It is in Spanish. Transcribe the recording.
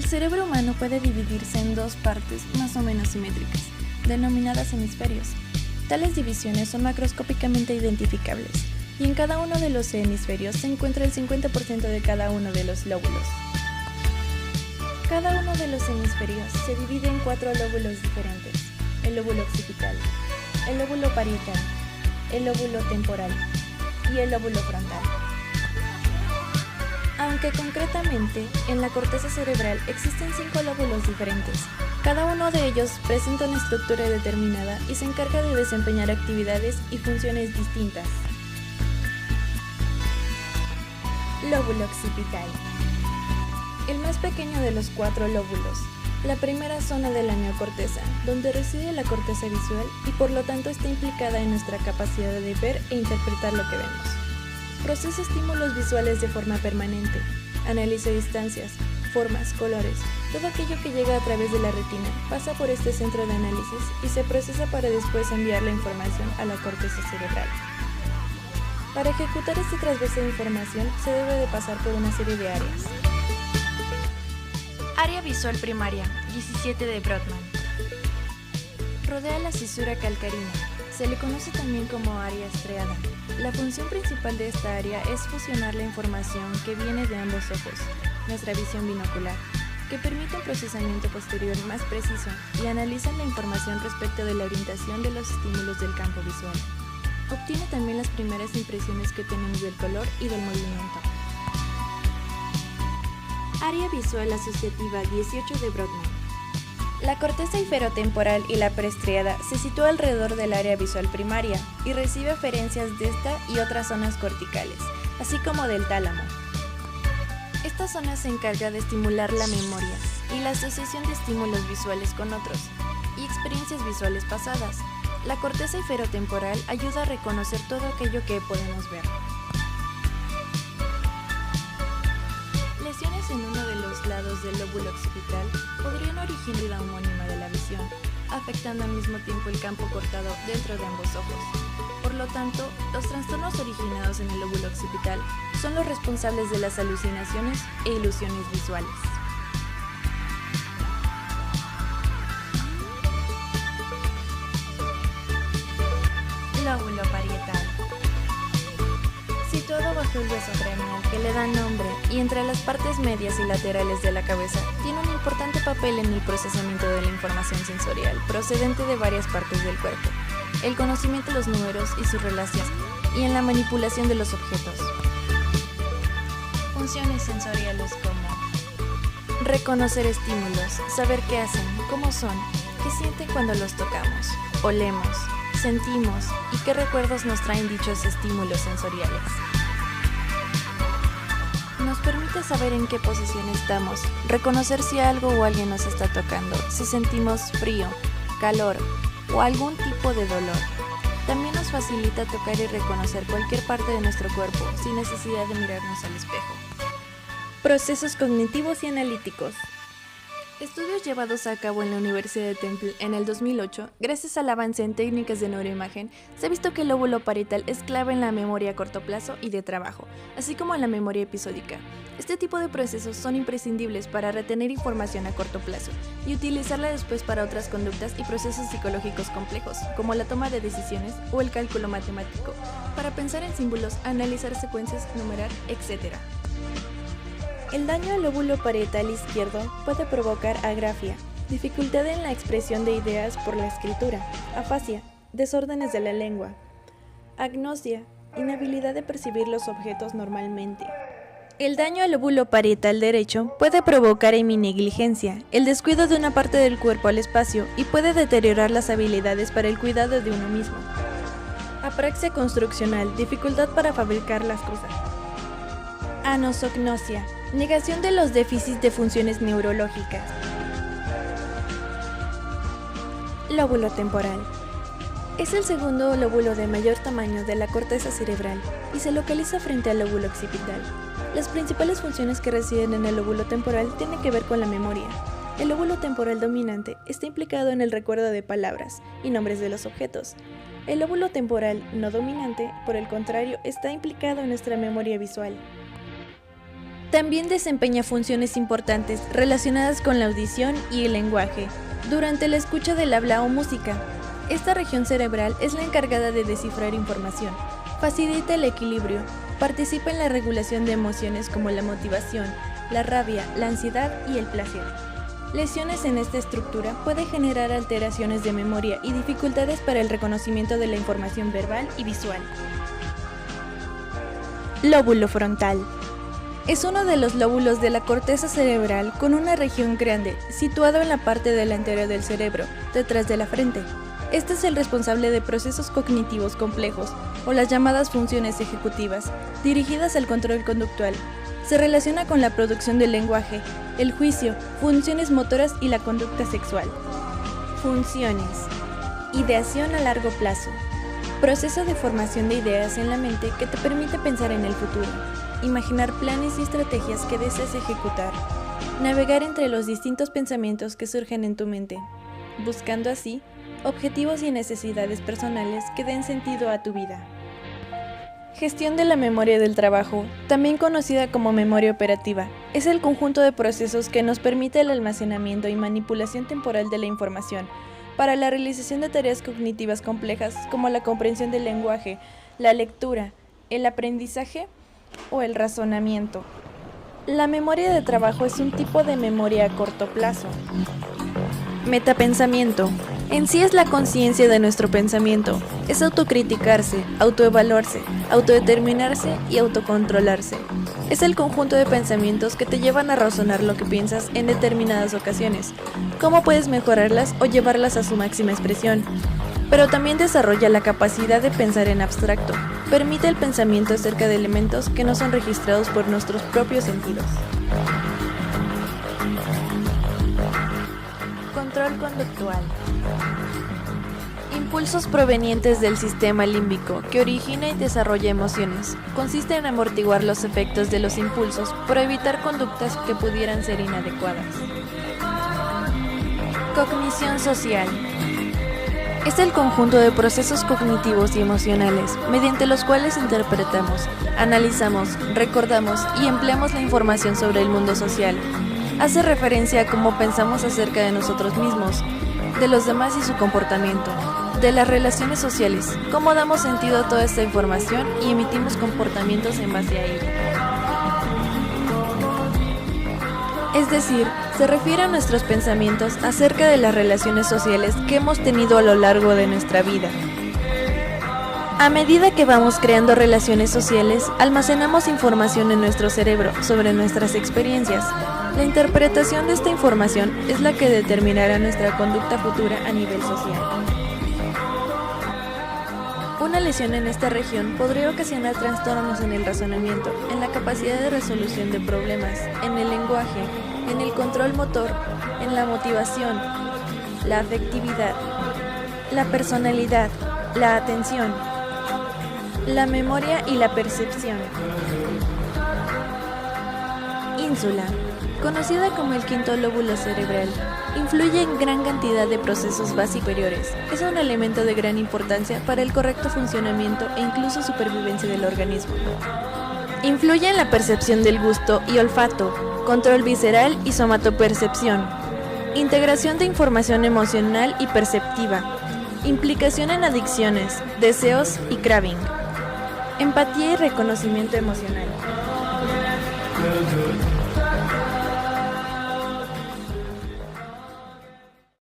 El cerebro humano puede dividirse en dos partes más o menos simétricas, denominadas hemisferios. Tales divisiones son macroscópicamente identificables, y en cada uno de los hemisferios se encuentra el 50% de cada uno de los lóbulos. Cada uno de los hemisferios se divide en 4 lóbulos diferentes: el lóbulo occipital, el lóbulo parietal, el lóbulo temporal y el lóbulo frontal. Aunque concretamente, en la corteza cerebral existen 5 lóbulos diferentes. Cada uno de ellos presenta una estructura determinada y se encarga de desempeñar actividades y funciones distintas. Lóbulo occipital. El más pequeño de los 4 lóbulos. La primera zona de la neocorteza, donde reside la corteza visual y por lo tanto está implicada en nuestra capacidad de ver e interpretar lo que vemos. Procesa estímulos visuales de forma permanente, analiza distancias, formas, colores. Todo aquello que llega a través de la retina pasa por este centro de análisis y se procesa para después enviar la información a la corteza cerebral. Para ejecutar este trasvase de información se debe de pasar por una serie de áreas. Área visual primaria, 17 de Brodmann. Rodea la cisura calcarina. Se le conoce también como área estriada. La función principal de esta área es fusionar la información que viene de ambos ojos, nuestra visión binocular, que permite un procesamiento posterior más preciso y analizan la información respecto de la orientación de los estímulos del campo visual. Obtiene también las primeras impresiones que tenemos del color y del movimiento. Área visual asociativa 18 de Brodmann. La corteza inferotemporal y la preestriada se sitúa alrededor del área visual primaria y recibe aferencias de esta y otras zonas corticales, así como del tálamo. Esta zona se encarga de estimular la memoria y la asociación de estímulos visuales con otros y experiencias visuales pasadas. La corteza inferotemporal ayuda a reconocer todo aquello que podemos ver. Lesiones en uno de los lados del lóbulo occipital podrían originar la homónima de la visión, afectando al mismo tiempo el campo cortado dentro de ambos ojos. Por lo tanto, los trastornos originados en el lóbulo occipital son los responsables de las alucinaciones e ilusiones visuales. Lóbulo parietal. Situado bajo el hueso craneal que le da nombre y entre las partes medias y laterales de la cabeza, tiene un importante papel en el procesamiento de la información sensorial procedente de varias partes del cuerpo, el conocimiento de los números y sus relaciones, y en la manipulación de los objetos. Funciones sensoriales como reconocer estímulos, saber qué hacen, cómo son, qué sienten cuando los tocamos, olemos, sentimos y qué recuerdos nos traen dichos estímulos sensoriales. Nos permite saber en qué posición estamos, reconocer si algo o alguien nos está tocando, si sentimos frío, calor o algún tipo de dolor. También nos facilita tocar y reconocer cualquier parte de nuestro cuerpo sin necesidad de mirarnos al espejo. Procesos cognitivos y analíticos. Estudios llevados a cabo en la Universidad de Temple en el 2008, gracias al avance en técnicas de neuroimagen, se ha visto que el lóbulo parietal es clave en la memoria a corto plazo y de trabajo, así como en la memoria episódica. Este tipo de procesos son imprescindibles para retener información a corto plazo y utilizarla después para otras conductas y procesos psicológicos complejos, como la toma de decisiones o el cálculo matemático, para pensar en símbolos, analizar secuencias, numerar, etc. El daño al lóbulo parietal izquierdo puede provocar agrafia, dificultad en la expresión de ideas por la escritura, afasia, desórdenes de la lengua, agnosia, inhabilidad de percibir los objetos normalmente. El daño al lóbulo parietal derecho puede provocar heminegligencia, el descuido de una parte del cuerpo al espacio y puede deteriorar las habilidades para el cuidado de uno mismo. Apraxia construccional, dificultad para fabricar las cosas. Anosognosia, negación de los déficits de funciones neurológicas. Lóbulo temporal. Es el segundo lóbulo de mayor tamaño de la corteza cerebral y se localiza frente al lóbulo occipital. Las principales funciones que residen en el lóbulo temporal tienen que ver con la memoria. El lóbulo temporal dominante está implicado en el recuerdo de palabras y nombres de los objetos. El lóbulo temporal no dominante, por el contrario, está implicado en nuestra memoria visual. También desempeña funciones importantes relacionadas con la audición y el lenguaje, durante la escucha del habla o música. Esta región cerebral es la encargada de descifrar información, facilita el equilibrio, participa en la regulación de emociones como la motivación, la rabia, la ansiedad y el placer. Lesiones en esta estructura pueden generar alteraciones de memoria y dificultades para el reconocimiento de la información verbal y visual. Lóbulo frontal. Es uno de los lóbulos de la corteza cerebral con una región grande, situado en la parte delantera del cerebro, detrás de la frente. Este es el responsable de procesos cognitivos complejos, o las llamadas funciones ejecutivas, dirigidas al control conductual. Se relaciona con la producción del lenguaje, el juicio, funciones motoras y la conducta sexual. Funciones. Ideación a largo plazo. Proceso de formación de ideas en la mente que te permite pensar en el futuro, imaginar planes y estrategias que deseas ejecutar, navegar entre los distintos pensamientos que surgen en tu mente, buscando así objetivos y necesidades personales que den sentido a tu vida. Gestión de la memoria del trabajo, también conocida como memoria operativa, es el conjunto de procesos que nos permite el almacenamiento y manipulación temporal de la información para la realización de tareas cognitivas complejas como la comprensión del lenguaje, la lectura, el aprendizaje o el razonamiento. La memoria de trabajo es un tipo de memoria a corto plazo. Metapensamiento. En sí es la conciencia de nuestro pensamiento. Es autocriticarse, autoevaluarse, autodeterminarse y autocontrolarse. Es el conjunto de pensamientos que te llevan a razonar lo que piensas en determinadas ocasiones, cómo puedes mejorarlas o llevarlas a su máxima expresión. Pero también desarrolla la capacidad de pensar en abstracto. Permite el pensamiento acerca de elementos que no son registrados por nuestros propios sentidos. Control conductual. Impulsos provenientes del sistema límbico que origina y desarrolla emociones. Consiste en amortiguar los efectos de los impulsos para evitar conductas que pudieran ser inadecuadas. Cognición social. Es el conjunto de procesos cognitivos y emocionales mediante los cuales interpretamos, analizamos, recordamos y empleamos la información sobre el mundo social. Hace referencia a cómo pensamos acerca de nosotros mismos, de los demás y su comportamiento, de las relaciones sociales, cómo damos sentido a toda esta información y emitimos comportamientos en base a ella. Es decir, se refiere a nuestros pensamientos acerca de las relaciones sociales que hemos tenido a lo largo de nuestra vida. A medida que vamos creando relaciones sociales, almacenamos información en nuestro cerebro sobre nuestras experiencias. La interpretación de esta información es la que determinará nuestra conducta futura a nivel social. Una lesión en esta región podría ocasionar trastornos en el razonamiento, en la capacidad de resolución de problemas, en el lenguaje, en el control motor, en la motivación, la afectividad, la personalidad, la atención, la memoria y la percepción. Ínsula, conocida como el quinto lóbulo cerebral, influye en gran cantidad de procesos superiores. Es un elemento de gran importancia para el correcto funcionamiento e incluso supervivencia del organismo. Influye en la percepción del gusto y olfato, control visceral y somatopercepción, integración de información emocional y perceptiva, implicación en adicciones, deseos y craving, empatía y reconocimiento emocional.